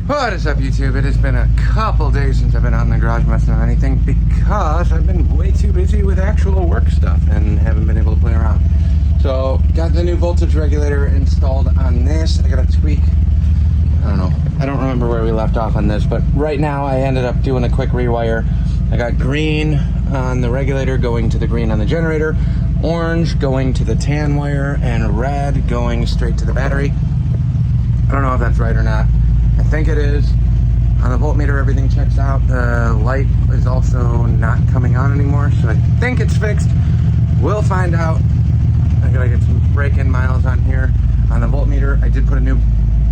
What is up, YouTube? It has been a couple days since I've been out in the garage messing with anything because I've been way too busy with actual work stuff and haven't been able to play around. So, got the new voltage regulator installed on this. I got to tweak, I don't know, I don't remember where we left off on this, but right now I ended up doing a quick rewire. I got green on the regulator going to the green on the generator, orange going to the tan wire, and red going straight to the battery. I don't know if that's right or not. I think it is. On the voltmeter, everything checks out. The light is also not coming on anymore, so I think it's fixed. We'll find out. I gotta get some break-in miles on here. On the voltmeter, I did put a new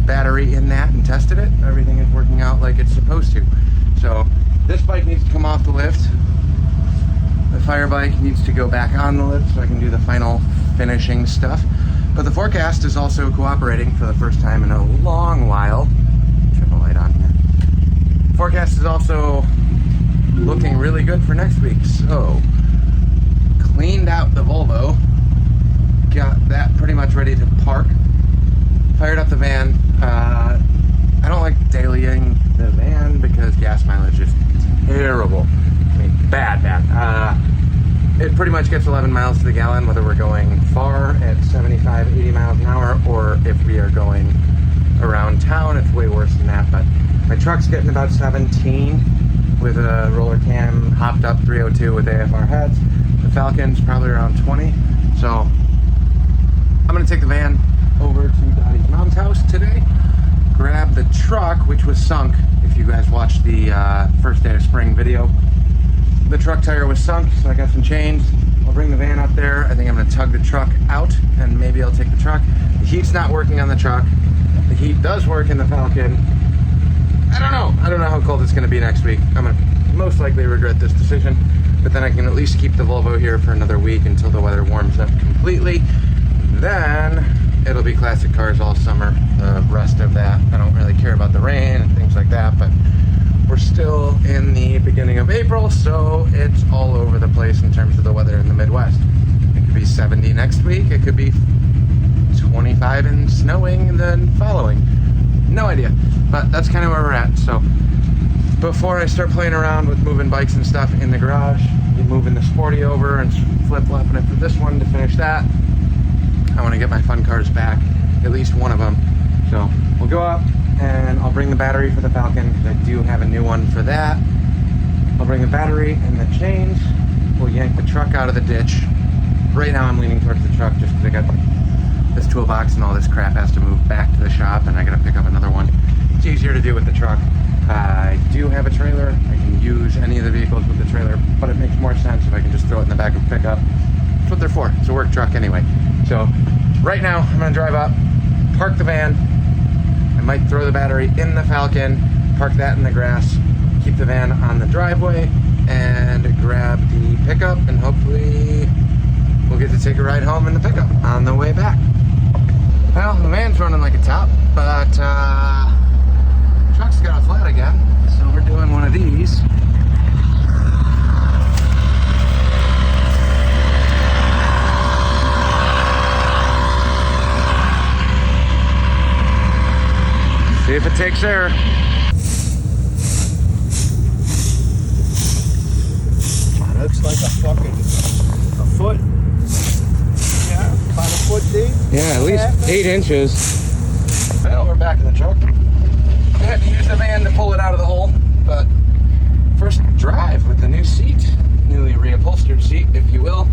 battery in that and tested it. Everything is working out like it's supposed to. So this bike needs to come off the lift. The fire bike needs to go back on the lift so I can do the final finishing stuff. But the forecast is also cooperating for the first time in a long while. Turn the light on here. Forecast is also looking really good for next week. So, cleaned out the Volvo. Got that pretty much ready to park. Fired up the van. I don't like dailying the van because gas mileage is terrible. I mean, bad. It pretty much gets 11 miles to the gallon, whether we're going far at 75, 80 miles an hour, or if we are going around town, it's way worse than that. But my truck's getting about 17 with a roller cam, hopped up 302 with AFR heads. The Falcon's probably around 20. So I'm gonna take the van over to Dottie's mom's house today, grab the truck, which was sunk. If you guys watched the first day of spring video, the truck tire was sunk, so I got some chains. I'll bring the van up there. I think I'm gonna tug the truck out and maybe I'll take the truck. The heat's not working on the truck. The heat does work in the Falcon. I don't know how cold it's gonna be next week. I'm gonna most likely regret this decision, but then I can at least keep the Volvo here for another week until the weather warms up completely. Then it'll be classic cars all summer. The rest of that, I don't really care about the rain and things like that, but we're still in the beginning of April, so it's all over the place in terms of the weather in the Midwest. It could be 70 next week, it could be 25 and snowing the following. No idea, but that's kind of where we're at. So before I start playing around with moving bikes and stuff in the garage, moving the Sporty over and flip-flopping it for this one to finish that, I want to get my fun cars back, at least one of them. So we'll go up and I'll bring the battery for the Falcon because I do have a new one for that. I'll bring the battery and the chains. We'll yank the truck out of the ditch. Right now I'm leaning towards the truck just because I got this toolbox and all this crap has to move back to the shop and I gotta pick up another one. It's easier to do with the truck. I do have a trailer. I can use any of the vehicles with the trailer, but it makes more sense if I can just throw it in the back of a pickup. That's what they're for. It's a work truck anyway. So right now I'm gonna drive up, park the van. I might throw the battery in the Falcon, park that in the grass, keep the van on the driveway, and grab the pickup, and hopefully we'll get to take a ride home in the pickup on the way back. Well, the van's running like a top, but the truck's got a flat again, so we're doing one of these. See if it takes air. Looks like a foot. Yeah, about a foot deep. Yeah, at least 8 inches. Well, we're back in the truck. I had to use the van to pull it out of the hole, but first drive with the new seat. Newly reupholstered seat, if you will.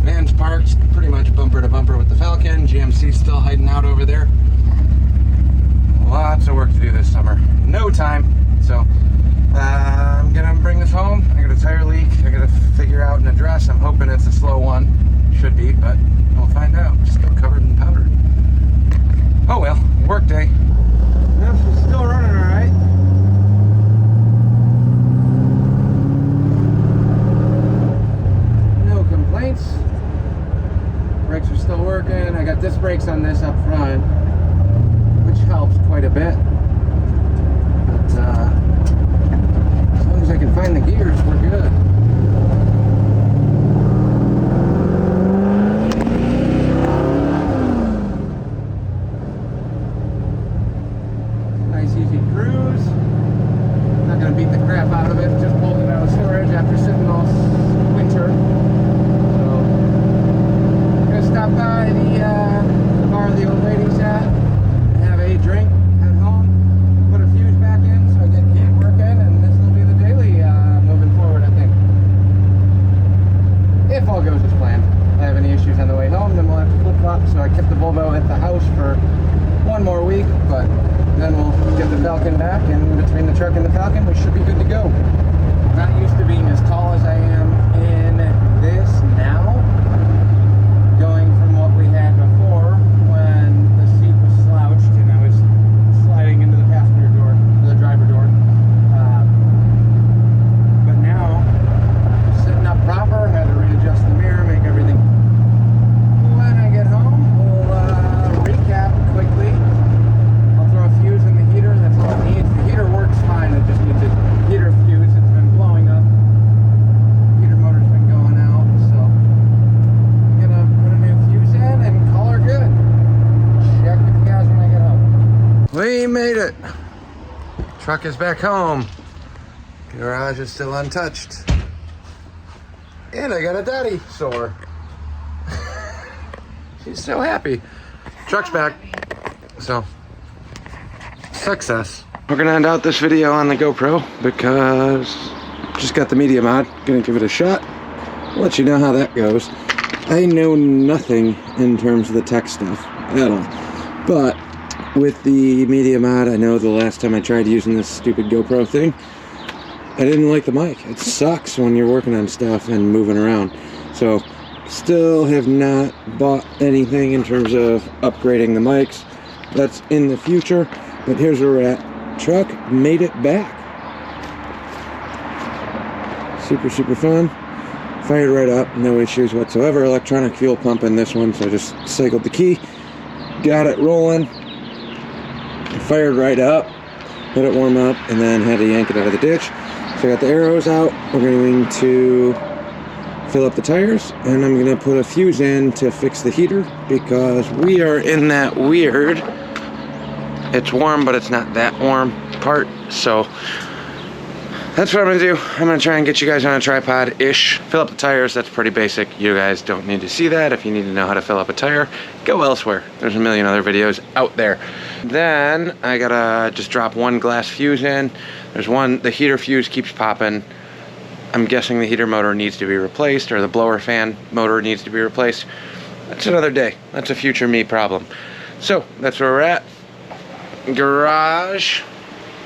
Van's parked pretty much bumper to bumper with the Falcon. GMC's still hiding out over there. Lots of work to do this summer. No time. So I'm gonna bring this home. I got a tire leak. I gotta figure out an address. I'm hoping it's a slow one. Should be, but we'll find out. Still covered in powder. Oh well, work day. Yep, it's still running all right. No complaints. Brakes are still working. I got disc brakes on this up front, which helps quite a bit. But as long as I can find the gears, we're good. Nice easy cruise. back, and between the truck and the Falcon, we should be good to go. Not used to being as tall as I am in this now, going from what we had before when the seat was slouched and I was sliding into the passenger door, the driver door. But now, sitting up proper, had to readjust the mirror, make everything. When I get home, we'll recap quickly. I'll throw a fuse in the heater, that's all it needs. The heater works fine, it just needs a heater fuse. It's been blowing up. Heater motor's been going out, so I'm gonna put a new fuse in and call her good. Check with you guys when I get home. We made it. Truck is back home. Garage is still untouched. And I got a daddy sore. She's so happy. Truck's back. So, success. We're gonna end out this video on the GoPro because just got the media mod. Gonna give it a shot. Let you know how that goes. I know nothing in terms of the tech stuff at all. But with the media mod, I know the last time I tried using this stupid GoPro thing, I didn't like the mic. It sucks when you're working on stuff and moving around. So, still have not bought anything in terms of upgrading the mics. That's in the future, but here's where we're at. Truck made it back. Super, super fun. Fired right up, no issues whatsoever. Electronic fuel pump in this one, so I just cycled the key, got it rolling, fired right up, let it warm up, and then had to yank it out of the ditch. So I got the arrows out. We're going to fill up the tires, and I'm going to put a fuse in to fix the heater because we are in that weird, it's warm but it's not that warm part. So that's what I'm going to do. I'm going to try and get you guys on a tripod-ish, fill up the tires. That's pretty basic. You guys don't need to see that. If you need to know how to fill up a tire, go elsewhere. There's a million other videos out there. Then I gotta just drop one glass fuse in. There's one, the heater fuse keeps popping. I'm guessing the heater motor needs to be replaced, or the blower fan motor needs to be replaced. That's another day. That's a future me problem. So that's where we're at. Garage.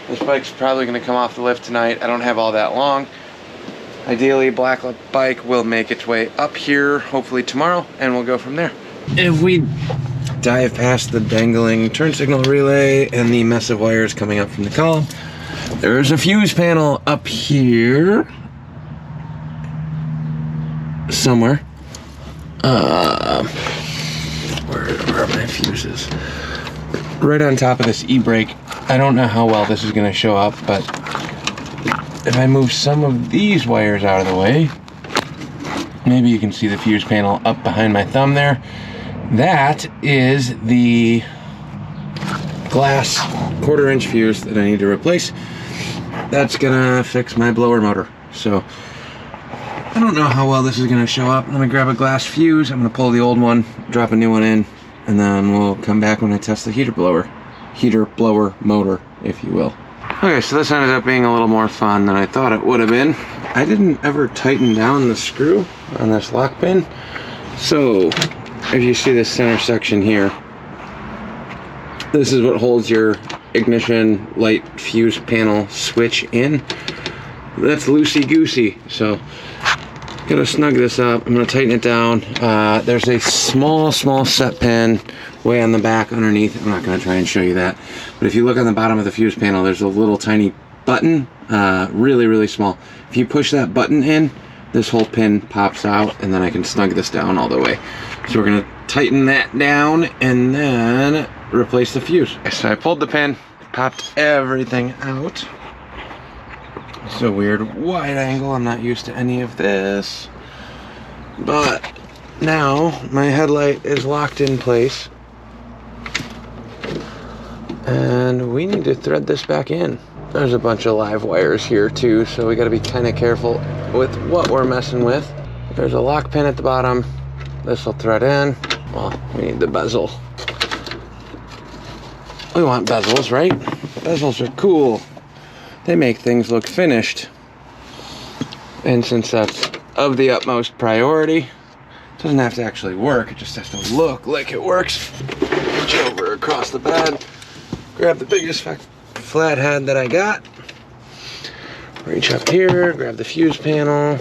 This bike's probably going to come off the lift tonight. I don't have all that long. Ideally, black bike will make its way up here hopefully tomorrow, and we'll go from there. If we dive past the dangling turn signal relay and the mess of wires coming up from the column, there's a fuse panel up here somewhere. Where are my fuses? Right on top of this e-brake. I don't know how well this is going to show up, but if I move some of these wires out of the way, maybe you can see the fuse panel up behind my thumb there. That is the glass 1/4 inch fuse that I need to replace. That's gonna fix my blower motor. So I don't know how well this is gonna show up. I'm gonna grab a glass fuse. I'm gonna pull the old one, drop a new one in, and then we'll come back when I test the heater blower motor, if you will. Okay, so this ended up being a little more fun than I thought it would have been. I didn't ever tighten down the screw on this lock pin. So if you see this center section here, this is what holds your ignition light fuse panel switch in. That's loosey-goosey, so gotta snug this up. I'm gonna tighten it down. There's a small set pin way on the back underneath. I'm not gonna try and show you that, but if you look on the bottom of the fuse panel, there's a little tiny button, really small. If you push that button in, this whole pin pops out, and then I can snug this down all the way. So we're gonna tighten that down and then replace the fuse. So I pulled the pin, popped everything out. It's a weird wide angle. I'm not used to any of this. But now my headlight is locked in place. And we need to thread this back in. There's a bunch of live wires here too, so we gotta be kind of careful with what we're messing with. There's a lock pin at the bottom. This will thread in. Well, we need the bezel. We want bezels, right? Bezels are cool. They make things look finished. And since that's of the utmost priority, it doesn't have to actually work, it just has to look like it works. Reach over across the bed, grab the biggest flathead that I got. Reach up here, grab the fuse panel.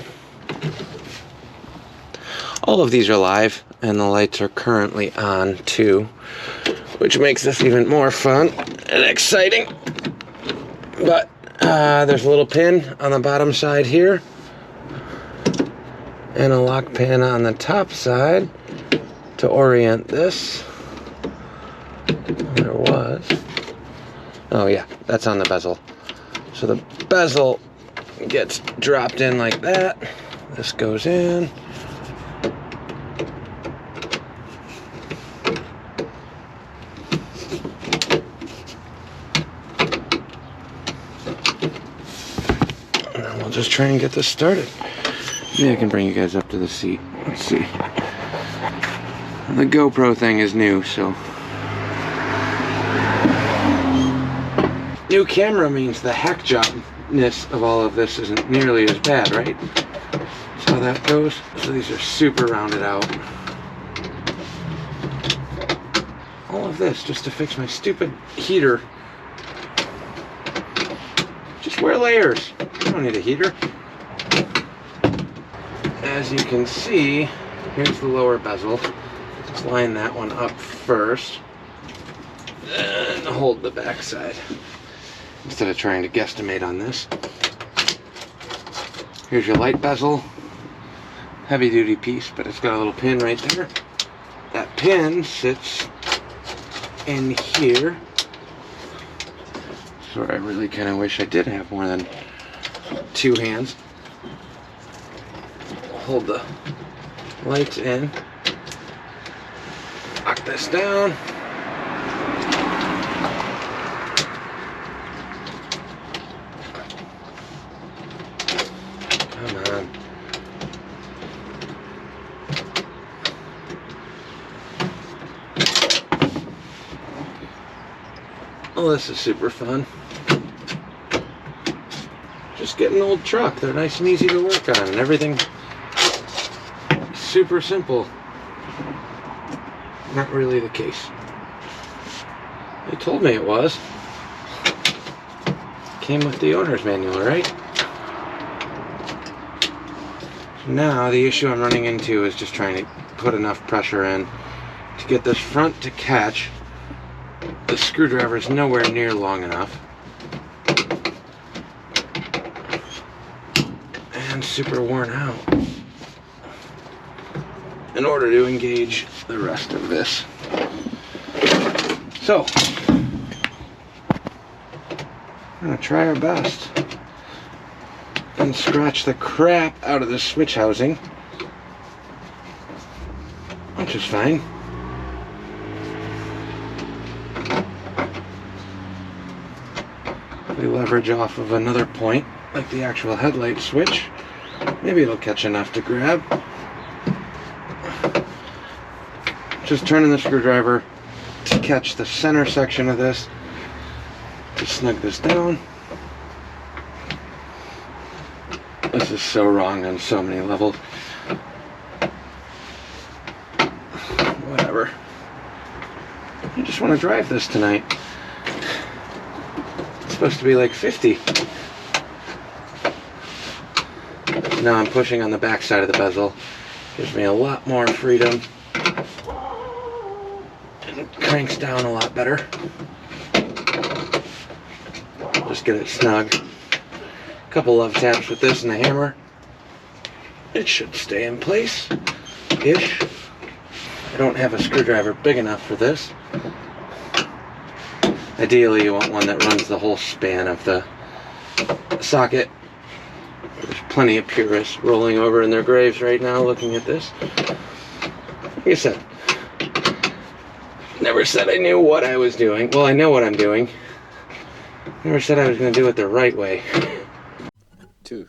All of these are live, and the lights are currently on too, which makes this even more fun and exciting. But there's a little pin on the bottom side here, and a lock pin on the top side to orient this. There was. Oh yeah, that's on the bezel. So the bezel gets dropped in like that. This goes in. And then we'll just try and get this started. Maybe I can bring you guys up to the seat. Let's see. The GoPro thing is new, so. New camera means the hack jobness of all of this isn't nearly as bad, right? That's how that goes. So these are super rounded out. All of this just to fix my stupid heater. Just wear layers. You don't need a heater. As you can see, here's the lower bezel. Let's line that one up first. And hold the back side. Instead of trying to guesstimate on this. Here's your light bezel. Heavy duty piece, but it's got a little pin right there. That pin sits in here. So I really kind of wish I did have more than two hands. Hold the lights in. Lock this down. Come on. Oh, this is super fun. Just get an old truck. They're nice and easy to work on, and everything super simple. Not really the case. They told me it was. Came with the owner's manual, right? Now the issue I'm running into is just trying to put enough pressure in to get this front to catch. The screwdriver is nowhere near long enough. And super worn out in order to engage the rest of this. So, we're gonna try our best and scratch the crap out of this switch housing, which is fine. We leverage off of another point, like the actual headlight switch. Maybe it'll catch enough to grab. Just turning the screwdriver to catch the center section of this, to snug this down. This is so wrong on so many levels. Whatever. I just want to drive this tonight. It's supposed to be like 50. Now I'm pushing on the back side of the bezel. Gives me a lot more freedom. And it cranks down a lot better. Just get it snug. A couple love taps with this and the hammer. It should stay in place. Ish. I don't have a screwdriver big enough for this. Ideally you want one that runs the whole span of the socket. There's plenty of purists rolling over in their graves right now looking at this. Like I said, never said I knew what I was doing. Well, I know what I'm doing. Never said I was going to do it the right way. Two.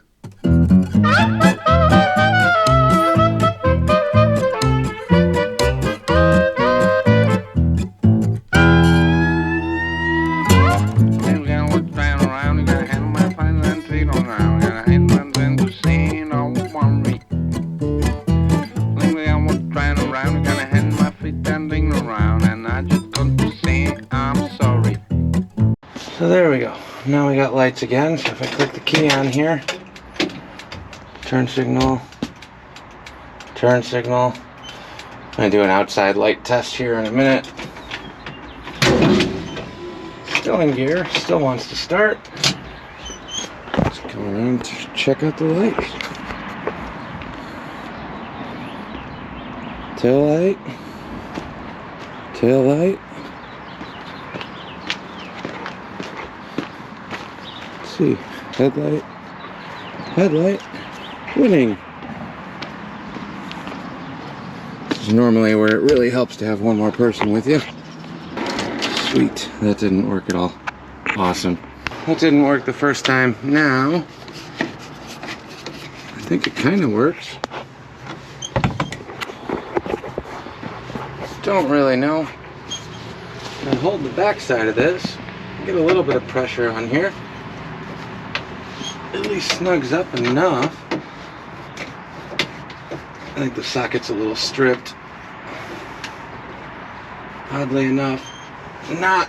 So there we go. got lights again, so if I click the key on here, turn signal. I'm going to do an outside light test here in a minute. Still in gear, still wants to start. Let's go around to check out the lights. Tail light. Tail light. Let's see. Headlight. Headlight. Winning. This is normally where it really helps to have one more person with you. Sweet. That didn't work at all. Awesome. That didn't work the first time. Now, I think it kind of works. Don't really know. I hold the back side of this. Get a little bit of pressure on here. At least snugs up enough. I think the socket's a little stripped. Oddly enough, not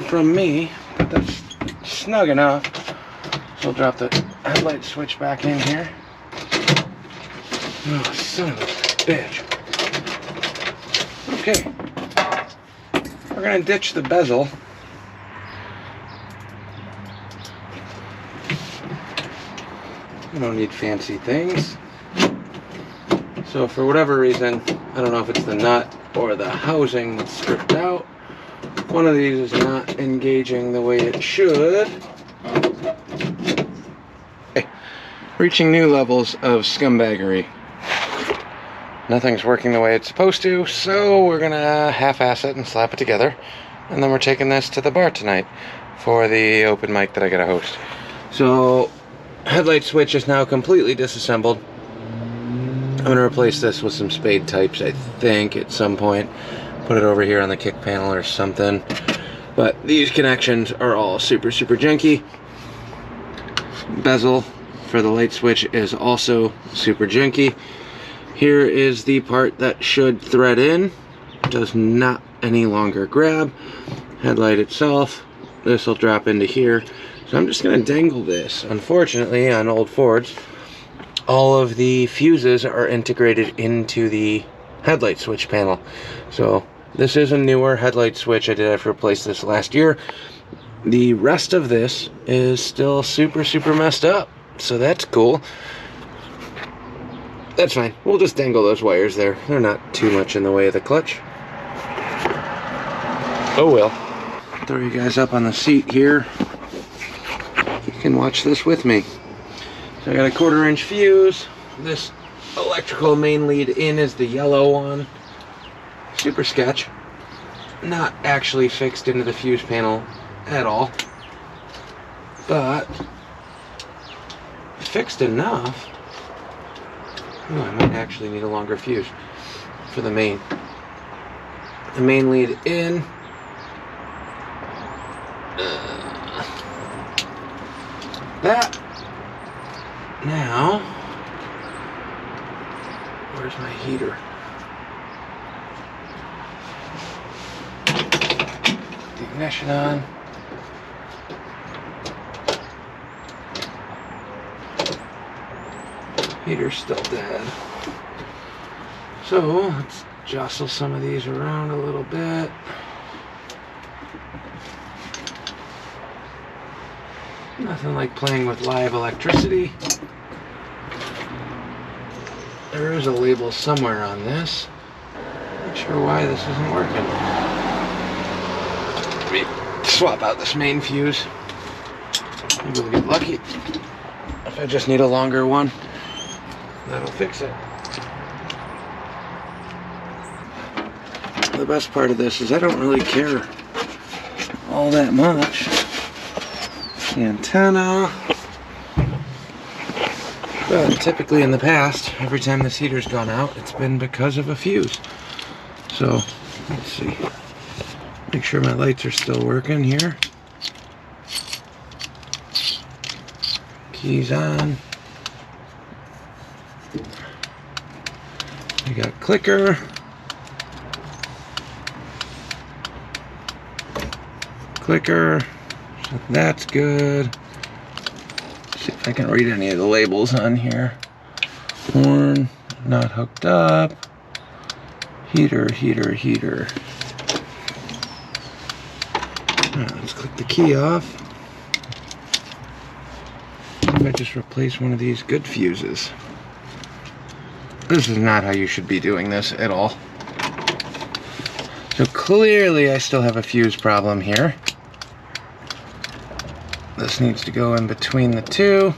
from me, but that's snug enough. So I'll drop the headlight switch back in here. Oh, son of a bitch. Okay. We're gonna ditch the bezel. We don't need fancy things. So for whatever reason, I don't know if it's the nut or the housing that's stripped out, one of these is not engaging the way it should. Okay. Reaching new levels of scumbaggery. Nothing's working the way it's supposed to, so we're gonna half-ass it and slap it together, and then we're taking this to the bar tonight for the open mic that I gotta host. So headlight switch is now completely disassembled. I'm going to replace this with some spade types, I think, at some point. Put it over here on the kick panel or something. But these connections are all super janky. Bezel for the light switch is also super janky. Here is the part that should thread in. Does not any longer grab. Headlight itself. This will drop into here. So I'm just going to dangle this. Unfortunately, on old Fords, all of the fuses are integrated into the headlight switch panel. So this is a newer headlight switch. I did have to replace this last year. The rest of this is still super messed up. So that's cool. That's fine. We'll just dangle those wires there. They're not too much in the way of the clutch. Oh well. Throw you guys up on the seat here. You can watch this with me. So I got a 1/4 inch fuse. This electrical main lead in is the yellow one. Super sketch. Not actually fixed into the fuse panel at all, but fixed enough. Oh, I might actually need a longer fuse for the main. The main lead in. That. Now, where's my heater? Put the ignition on. Heater's still dead. So, let's jostle some of these around a little bit. Nothing like playing with live electricity. There is a label somewhere on this. Not sure why this isn't working. Let me swap out this main fuse. Maybe we'll get lucky. If I just need a longer one, that'll fix it. The best part of this is I don't really care all that much. The antenna. But typically in the past, every time this heater's gone out, it's been because of a fuse. So, let's see. Make sure my lights are still working here. Keys on. We got clicker. Clicker. So that's good. See if I can read any of the labels on here. Horn, not hooked up. Heater. Let's click the key off. What if I just replace one of these good fuses? This is not how you should be doing this at all. So clearly I still have a fuse problem here. This needs to go in between the two.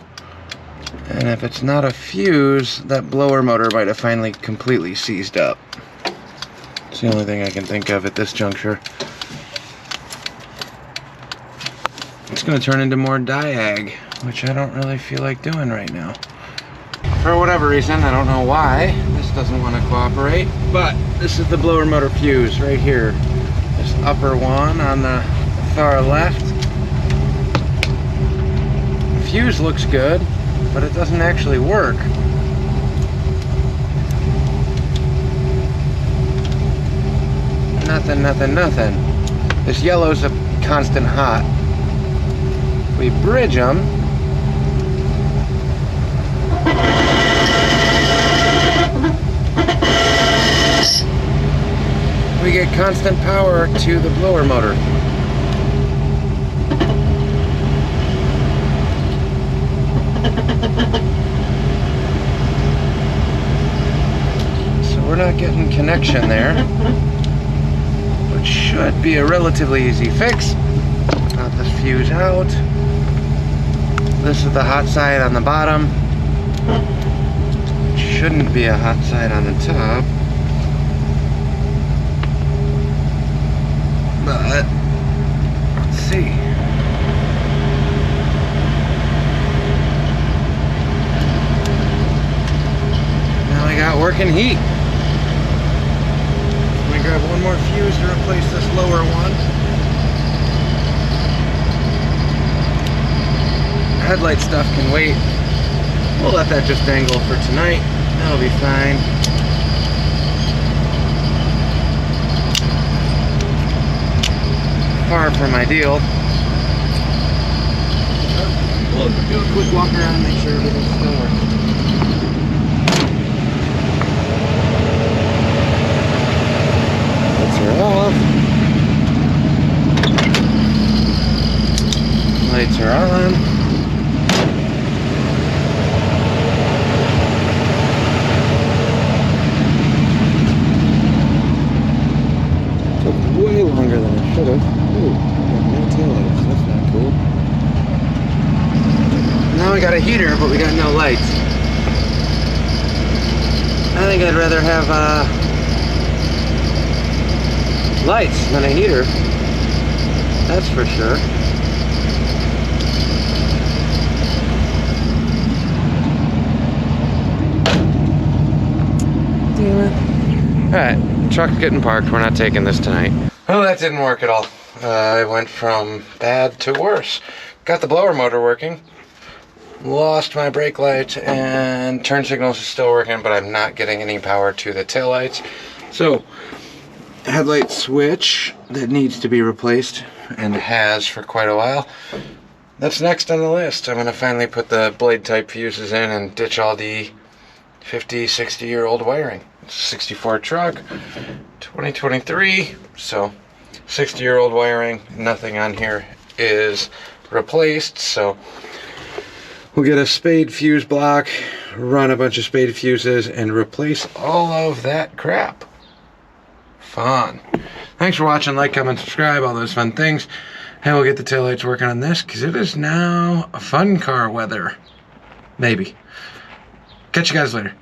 And if it's not a fuse, that blower motor might have finally completely seized up. It's the only thing I can think of at this juncture. It's going to turn into more diag, which I don't really feel like doing right now. For whatever reason, I don't know why, this doesn't want to cooperate, but this is the blower motor fuse right here. This upper one on the far left. The fuse looks good, but it doesn't actually work. Nothing. This yellow's a constant hot. We bridge them. We get constant power to the blower motor. So we're not getting connection there, which should be a relatively easy fix. Pop this fuse out. This is the hot side on the bottom. Shouldn't be a hot side on the top. But let's see. Now I got working heat. Let me grab one more fuse to replace this lower one. Headlight stuff can wait. We'll let that just dangle for tonight. That'll be fine. Far from ideal. We'll do a quick walk around and make sure everything's still working. Lights are off. Lights are on. Way longer than I should have. Ooh, got no taillights. That's not cool. Now we got a heater, but we got no lights. I think I'd rather have lights than a heater. That's for sure. Damn it. Alright. Truck's getting parked. We're not taking this tonight. Well, that didn't work at all. I went from bad to worse. Got the blower motor working. Lost my brake light, and turn signals are still working, but I'm not getting any power to the taillights. So, headlight switch that needs to be replaced, and has for quite a while. That's next on the list. I'm going to finally put the blade type fuses in and ditch all the 50, 60-year-old wiring. It's a 64 truck, 2023, so 60-year-old wiring, nothing on here is replaced, so we'll get a spade fuse block, run a bunch of spade fuses, and replace all of that crap. Fun. Thanks for watching. Like, comment, subscribe, all those fun things. And we'll get the taillights working on this, because it is now fun car weather. Maybe. Catch you guys later.